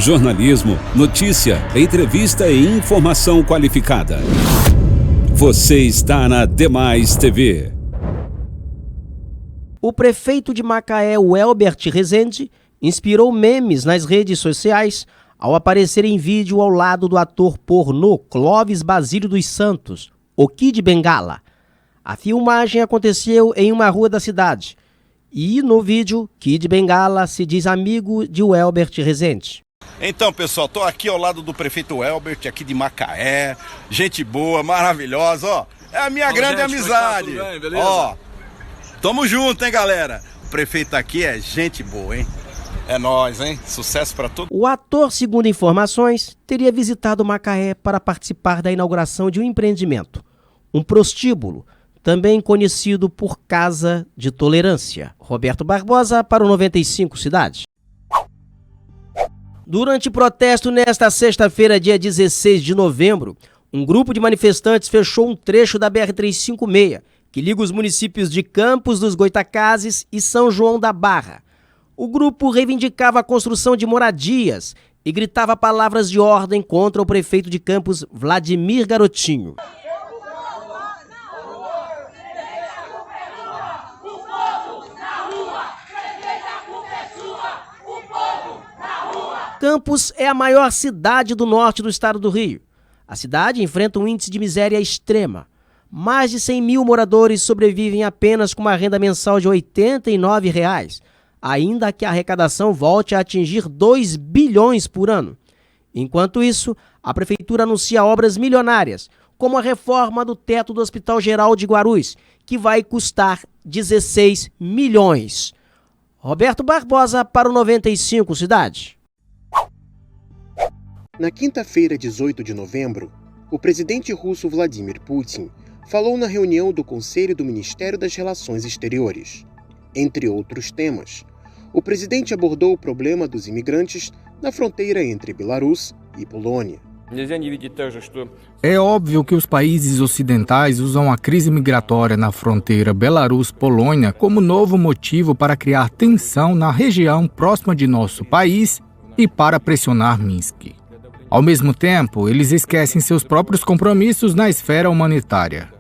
Jornalismo, notícia, entrevista e informação qualificada. Você está na Demais TV. O prefeito de Macaé, Welbert Rezende, inspirou memes nas redes sociais ao aparecer em vídeo ao lado do ator pornô Clóvis Basílio dos Santos, o Kid Bengala. A filmagem aconteceu em uma rua da cidade e, no vídeo, Kid Bengala se diz amigo de Welbert Rezende. Então, pessoal, tô aqui ao lado do prefeito Welbert, aqui de Macaé, gente boa, maravilhosa, ó, é a minha grande amizade, tá, tudo bem, ó, tamo junto, hein, galera, o prefeito aqui é gente boa, hein, é nóis, hein, sucesso pra todos. O ator, segundo informações, teria visitado Macaé para participar da inauguração de um empreendimento, um prostíbulo, também conhecido por Casa de Tolerância. Roberto Barbosa para o 95 Cidade. Durante protesto nesta sexta-feira, dia 16 de novembro, um grupo de manifestantes fechou um trecho da BR-356, que liga os municípios de Campos dos Goitacazes e São João da Barra. O grupo reivindicava a construção de moradias e gritava palavras de ordem contra o prefeito de Campos, Vladimir Garotinho. Campos é a maior cidade do norte do estado do Rio. A cidade enfrenta um índice de miséria extrema. Mais de 100 mil moradores sobrevivem apenas com uma renda mensal de R$ 89, ainda que a arrecadação volte a atingir 2 bilhões por ano. Enquanto isso, a prefeitura anuncia obras milionárias, como a reforma do teto do Hospital Geral de Guarulhos, que vai custar 16 milhões. Roberto Barbosa para o 95 Cidade. Na quinta-feira, 18 de novembro, o presidente russo Vladimir Putin falou na reunião do Conselho do Ministério das Relações Exteriores. Entre outros temas, o presidente abordou o problema dos imigrantes na fronteira entre Belarus e Polônia. É óbvio que os países ocidentais usam a crise migratória na fronteira Belarus-Polônia como novo motivo para criar tensão na região próxima de nosso país e para pressionar Minsk. Ao mesmo tempo, eles esquecem seus próprios compromissos na esfera humanitária.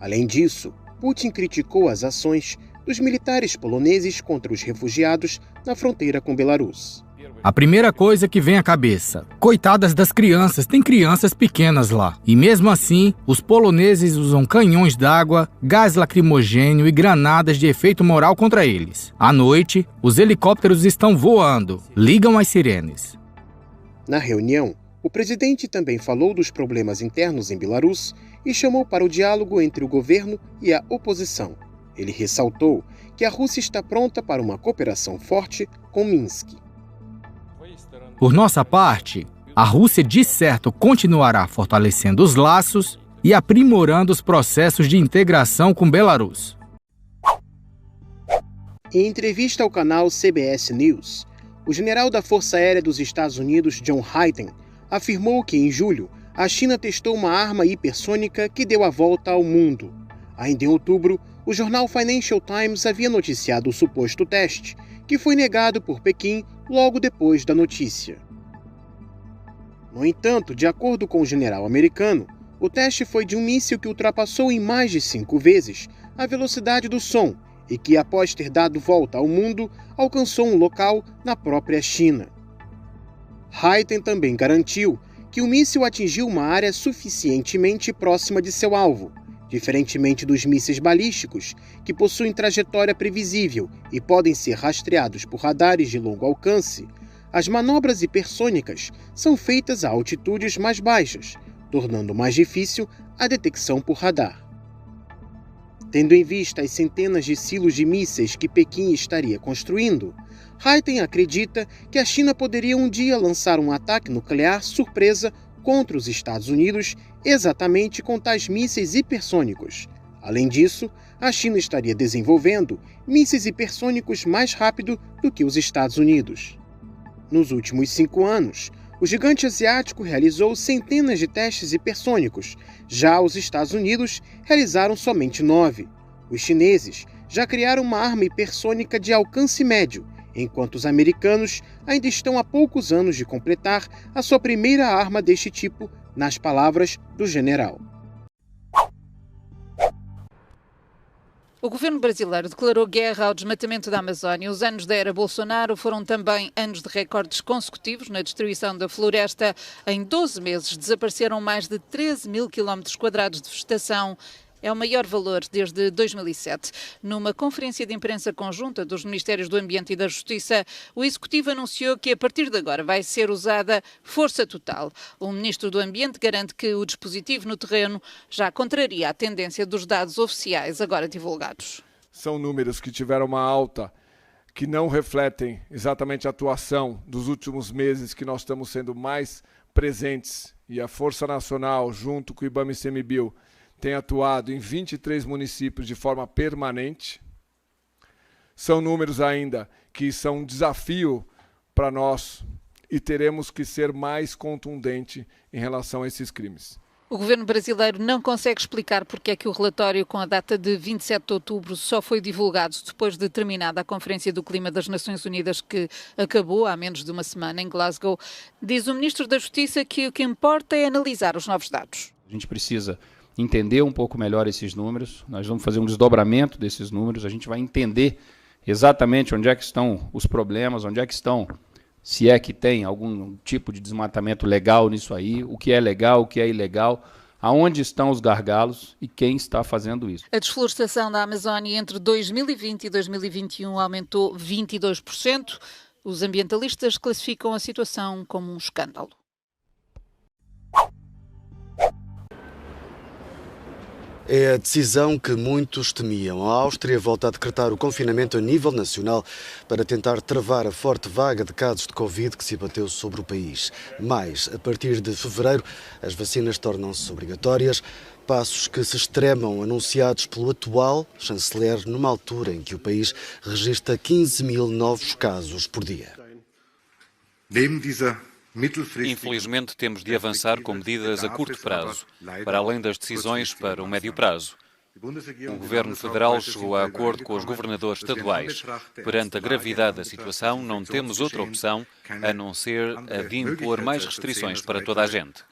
Além disso, Putin criticou as ações dos militares poloneses contra os refugiados na fronteira com Belarus. A primeira coisa que vem à cabeça: coitadas das crianças, tem crianças pequenas lá. E mesmo assim, os poloneses usam canhões d'água, gás lacrimogênio e granadas de efeito moral contra eles. À noite, os helicópteros estão voando, ligam as sirenes. Na reunião, o presidente também falou dos problemas internos em Belarus e chamou para o diálogo entre o governo e a oposição. Ele ressaltou que a Rússia está pronta para uma cooperação forte com Minsk. Por nossa parte, a Rússia de certo continuará fortalecendo os laços e aprimorando os processos de integração com Belarus. Em entrevista ao canal CBS News, o general da Força Aérea dos Estados Unidos, John Hyten, afirmou que em julho a China testou uma arma hipersônica que deu a volta ao mundo. Ainda em outubro, o jornal Financial Times havia noticiado o suposto teste, que foi negado por Pequim logo depois da notícia. No entanto, de acordo com o general americano, o teste foi de um míssil que ultrapassou em mais de 5 vezes a velocidade do som e que, após ter dado volta ao mundo, alcançou um local na própria China. Hyten também garantiu que o míssil atingiu uma área suficientemente próxima de seu alvo. Diferentemente dos mísseis balísticos, que possuem trajetória previsível e podem ser rastreados por radares de longo alcance, as manobras hipersônicas são feitas a altitudes mais baixas, tornando mais difícil a detecção por radar. Tendo em vista as centenas de silos de mísseis que Pequim estaria construindo, Hyten acredita que a China poderia um dia lançar um ataque nuclear surpresa contra os Estados Unidos exatamente com tais mísseis hipersônicos. Além disso, a China estaria desenvolvendo mísseis hipersônicos mais rápido do que os Estados Unidos. Nos últimos 5 anos, o gigante asiático realizou centenas de testes hipersônicos. Já os Estados Unidos realizaram somente 9. Os chineses já criaram uma arma hipersônica de alcance médio, enquanto os americanos ainda estão a poucos anos de completar a sua primeira arma deste tipo, nas palavras do general. O governo brasileiro declarou guerra ao desmatamento da Amazónia. Os anos da era Bolsonaro foram também anos de recordes consecutivos na destruição da floresta. Em 12 meses desapareceram mais de 13 mil quilómetros quadrados de vegetação. É o maior valor desde 2007. Numa conferência de imprensa conjunta dos Ministérios do Ambiente e da Justiça, o Executivo anunciou que a partir de agora vai ser usada força total. O Ministro do Ambiente garante que o dispositivo no terreno já contraria a tendência dos dados oficiais agora divulgados. São números que tiveram uma alta, que não refletem exatamente a atuação dos últimos meses, que nós estamos sendo mais presentes, e a Força Nacional, junto com o IBAMA e ICMBio, tem atuado em 23 municípios de forma permanente. São números ainda que são um desafio para nós e teremos que ser mais contundente em relação a esses crimes. O governo brasileiro não consegue explicar porque é que o relatório com a data de 27 de outubro só foi divulgado depois de terminada a Conferência do Clima das Nações Unidas, que acabou há menos de uma semana em Glasgow. Diz o Ministro da Justiça que o que importa é analisar os novos dados. A gente precisa entender um pouco melhor esses números, nós vamos fazer um desdobramento desses números, a gente vai entender exatamente onde é que estão os problemas, onde é que estão, se é que tem algum tipo de desmatamento legal nisso aí, o que é legal, o que é ilegal, aonde estão os gargalos e quem está fazendo isso. A desflorestação da Amazónia entre 2020 e 2021 aumentou 22%. Os ambientalistas classificam a situação como um escândalo. É a decisão que muitos temiam. A Áustria volta a decretar o confinamento a nível nacional para tentar travar a forte vaga de casos de Covid que se abateu sobre o país. Mas, a partir de fevereiro, as vacinas tornam-se obrigatórias, passos que se extremam anunciados pelo atual chanceler numa altura em que o país registra 15 mil novos casos por dia. Infelizmente, temos de avançar com medidas a curto prazo, para além das decisões para o médio prazo. O Governo Federal chegou a acordo com os governadores estaduais. Perante a gravidade da situação, não temos outra opção a não ser a de impor mais restrições para toda a gente.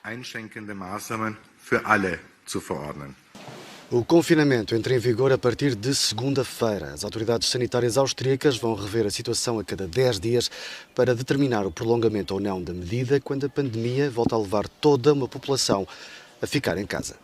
O confinamento entra em vigor a partir de segunda-feira. As autoridades sanitárias austríacas vão rever a situação a cada 10 dias para determinar o prolongamento ou não da medida quando a pandemia volta a levar toda uma população a ficar em casa.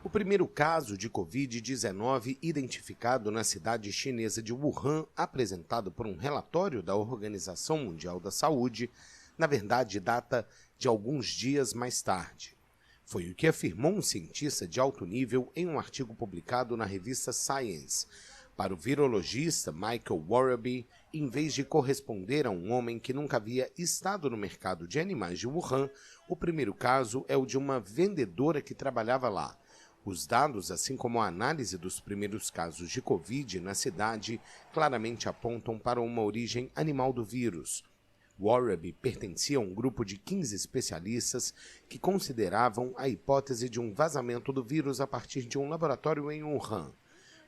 O primeiro caso de Covid-19 identificado na cidade chinesa de Wuhan, apresentado por um relatório da Organização Mundial da Saúde, na verdade, data de alguns dias mais tarde. Foi o que afirmou um cientista de alto nível em um artigo publicado na revista Science. Para o virologista Michael Warraby, em vez de corresponder a um homem que nunca havia estado no mercado de animais de Wuhan, o primeiro caso é o de uma vendedora que trabalhava lá. Os dados, assim como a análise dos primeiros casos de Covid na cidade, claramente apontam para uma origem animal do vírus. Warraby pertencia a um grupo de 15 especialistas que consideravam a hipótese de um vazamento do vírus a partir de um laboratório em Wuhan.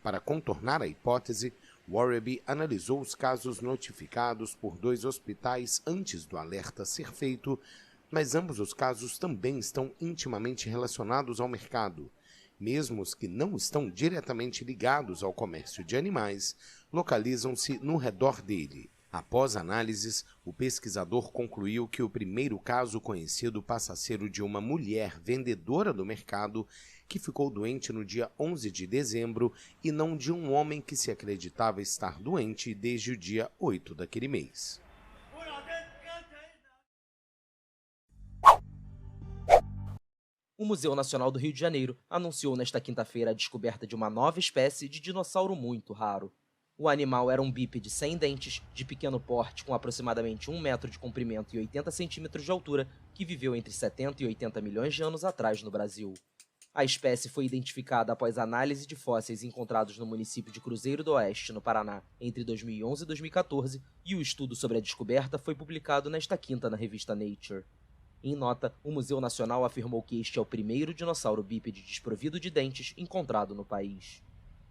Para contornar a hipótese, Warraby analisou os casos notificados por 2 hospitais antes do alerta ser feito, mas ambos os casos também estão intimamente relacionados ao mercado. Mesmo os que não estão diretamente ligados ao comércio de animais, localizam-se no redor dele. Após análises, o pesquisador concluiu que o primeiro caso conhecido passa a ser o de uma mulher vendedora do mercado que ficou doente no dia 11 de dezembro e não de um homem que se acreditava estar doente desde o dia 8 daquele mês. O Museu Nacional do Rio de Janeiro anunciou nesta quinta-feira a descoberta de uma nova espécie de dinossauro muito raro. O animal era um bípede sem dentes, de pequeno porte, com aproximadamente 1 metro de comprimento e 80 centímetros de altura, que viveu entre 70 e 80 milhões de anos atrás no Brasil. A espécie foi identificada após análise de fósseis encontrados no município de Cruzeiro do Oeste, no Paraná, entre 2011 e 2014, e o estudo sobre a descoberta foi publicado nesta quinta na revista Nature. Em nota, o Museu Nacional afirmou que este é o primeiro dinossauro bípede desprovido de dentes encontrado no país.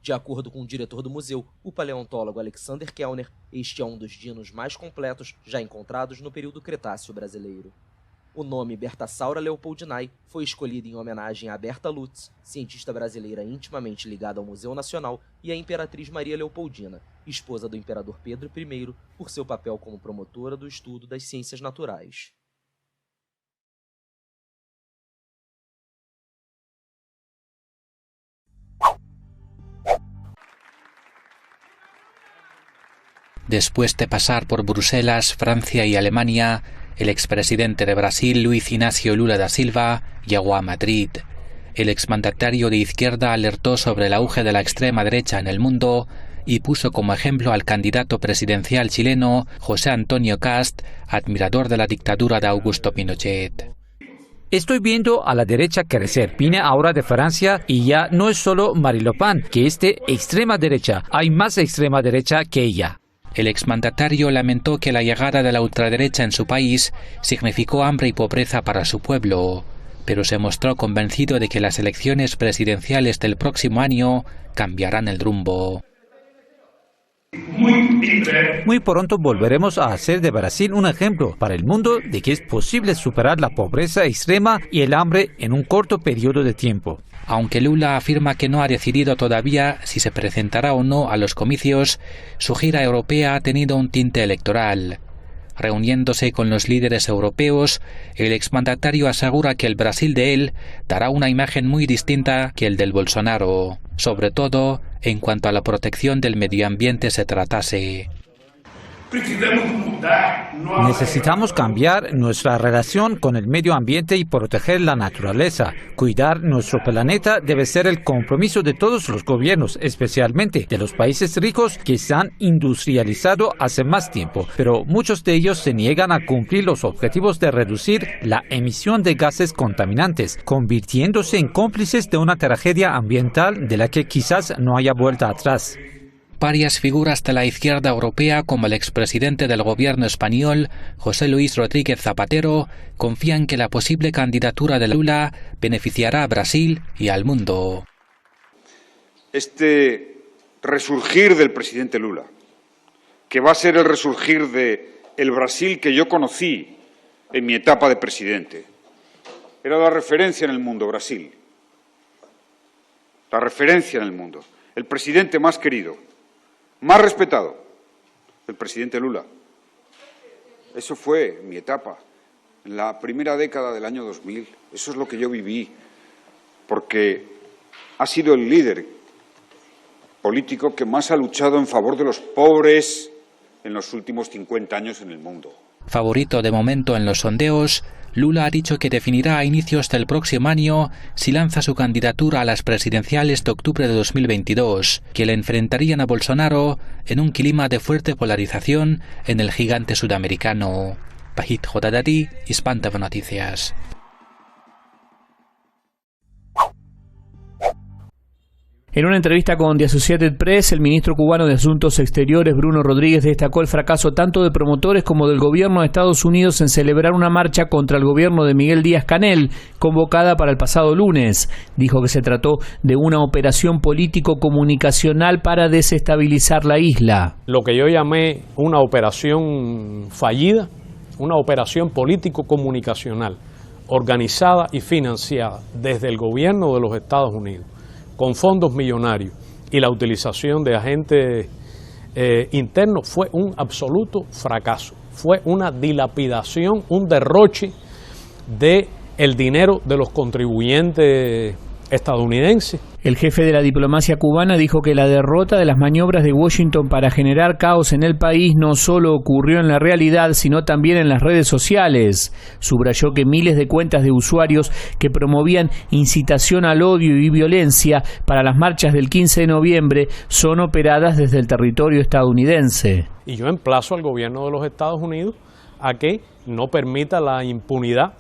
De acordo com o diretor do museu, o paleontólogo Alexander Kellner, este é um dos dinos mais completos já encontrados no período Cretáceo brasileiro. O nome Bertasaura leopoldinae foi escolhido em homenagem a Berta Lutz, cientista brasileira intimamente ligada ao Museu Nacional, e à Imperatriz Maria Leopoldina, esposa do imperador Pedro I, por seu papel como promotora do estudo das ciências naturais. Después de pasar por Bruselas, Francia y Alemania, el expresidente de Brasil, Luiz Inácio Lula da Silva, llegó a Madrid. El exmandatario de izquierda alertó sobre el auge de la extrema derecha en el mundo y puso como ejemplo al candidato presidencial chileno José Antonio Kast, admirador de la dictadura de Augusto Pinochet. Estoy viendo a la derecha crecer. Vine ahora de Francia y ya no es solo Marine Le Pen, que es de extrema derecha. Hay más extrema derecha que ella. El exmandatario lamentó que la llegada de la ultraderecha en su país significó hambre y pobreza para su pueblo, pero se mostró convencido de que las elecciones presidenciales del próximo año cambiarán el rumbo. Muy pronto volveremos a hacer de Brasil un ejemplo para el mundo de que es posible superar la pobreza extrema y el hambre en un corto periodo de tiempo. Aunque Lula afirma que no ha decidido todavía si se presentará o no a los comicios, su gira europea ha tenido un tinte electoral. Reuniéndose con los líderes europeos, el exmandatario asegura que el Brasil de él dará una imagen muy distinta que el del Bolsonaro, sobre todo en cuanto a la protección del medio ambiente se tratase. Necesitamos cambiar nuestra relación con el medio ambiente y proteger la naturaleza. Cuidar nuestro planeta debe ser el compromiso de todos los gobiernos, especialmente de los países ricos que se han industrializado hace más tiempo, pero muchos de ellos se niegan a cumplir los objetivos de reducir la emisión de gases contaminantes, convirtiéndose en cómplices de una tragedia ambiental de la que quizás no haya vuelta atrás. Varias figuras de la izquierda europea, como el expresidente del gobierno español, José Luis Rodríguez Zapatero, confían que la posible candidatura de Lula beneficiará a Brasil y al mundo. Este resurgir del presidente Lula, que va a ser el resurgir del Brasil que yo conocí en mi etapa de presidente, era la referencia en el mundo, Brasil. La referencia en el mundo. El presidente más querido, más respetado, el presidente Lula. Eso fue mi etapa, en la primera década del año 2000. Eso es lo que yo viví, porque ha sido el líder político que más ha luchado en favor de los pobres en los últimos 50 años en el mundo. Favorito de momento en los sondeos, Lula ha dicho que definirá a inicios del próximo año si lanza su candidatura a las presidenciales de octubre de 2022, que le enfrentarían a Bolsonaro en un clima de fuerte polarización en el gigante sudamericano. Pajit Jodadati, Hispan TV Noticias. En una entrevista con The Associated Press, el ministro cubano de Asuntos Exteriores, Bruno Rodríguez, destacó el fracaso tanto de promotores como del gobierno de Estados Unidos en celebrar una marcha contra el gobierno de Miguel Díaz-Canel, convocada para el pasado lunes. Dijo que se trató de una operación político-comunicacional para desestabilizar la isla. Lo que yo llamé una operación fallida, una operación político-comunicacional, organizada y financiada desde el gobierno de los Estados Unidos, con fondos millonarios y la utilización de agentes internos, fue un absoluto fracaso. Fue una dilapidación, un derroche del dinero de los contribuyentes estadounidenses. El jefe de la diplomacia cubana dijo que la derrota de las maniobras de Washington para generar caos en el país no solo ocurrió en la realidad, sino también en las redes sociales. Subrayó que miles de cuentas de usuarios que promovían incitación al odio y violencia para las marchas del 15 de noviembre son operadas desde el territorio estadounidense. Y yo emplazo al gobierno de los Estados Unidos a que no permita la impunidad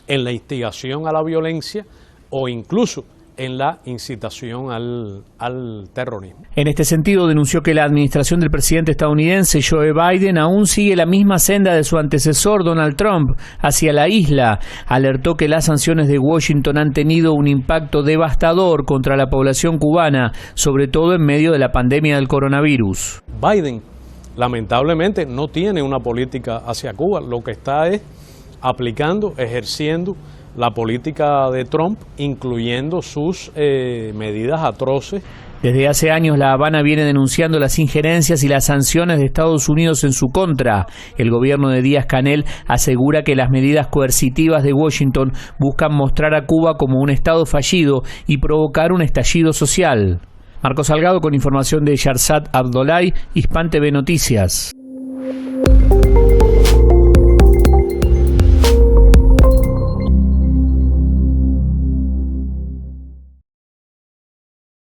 en la instigación a la violencia o incluso en la incitación al terrorismo. En este sentido, denunció que la administración del presidente estadounidense Joe Biden aún sigue la misma senda de su antecesor Donald Trump hacia la isla. Alertó que las sanciones de Washington han tenido un impacto devastador contra la población cubana, sobre todo en medio de la pandemia del coronavirus. Biden, lamentablemente, no tiene una política hacia Cuba. Lo que está es aplicando, ejerciendo la política de Trump, incluyendo sus medidas atroces. Desde hace años La Habana viene denunciando las injerencias y las sanciones de Estados Unidos en su contra. El gobierno de Díaz-Canel asegura que las medidas coercitivas de Washington buscan mostrar a Cuba como un estado fallido y provocar un estallido social. Marcos Salgado con información de Sharzad Abdollahi, Hispan TV Noticias.